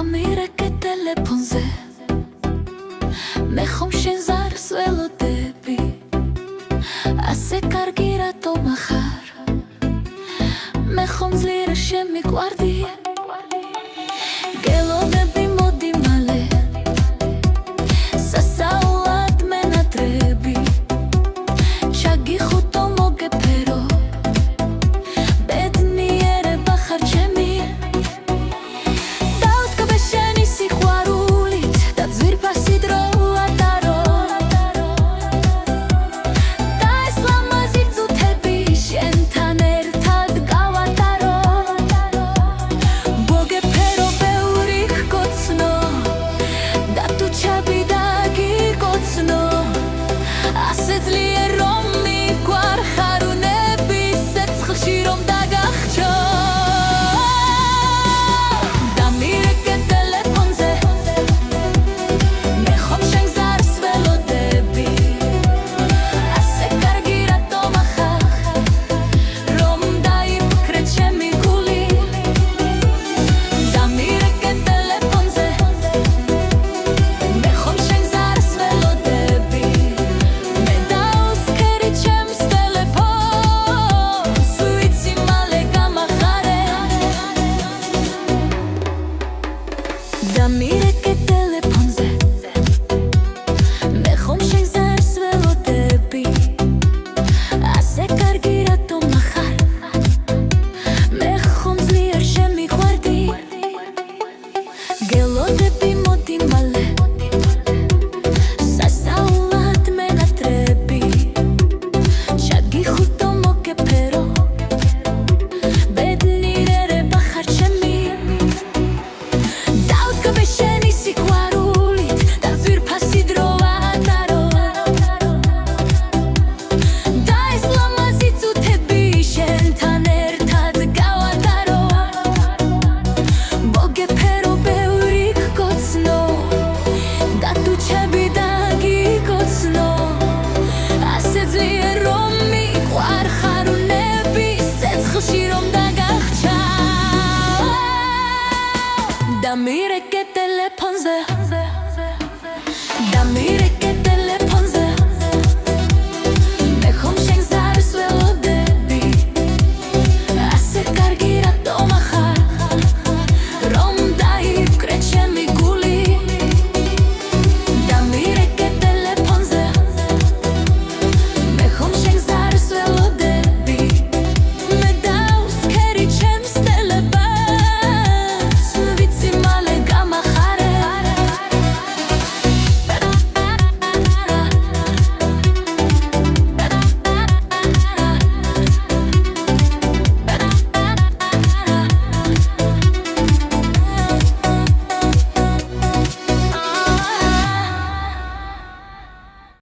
დამირეკე ტელეფონზე მე ხომ შენ ზარს ველოდები ასე კარგი რატომ ახარ მე ხომ ძლიერა შემიყვარდი გელოდები მოდი მალე სასაულად მენატრები ჩაგიხუტო მოგეფერო ბედნიერება ხარ ჩემი დამირეკე ტელეფონზე მე ხომ შენ ზარს ველოდები ასე კარგი რატომ ახარ მე ხომ ძლიერ შემიყვარდი გელოდები მოდი მალე სასაულად მენატრები ჩაგიხუტო მოგეფერო ბედნიერება ხარ ჩემი დამირეკე ტელეფონზე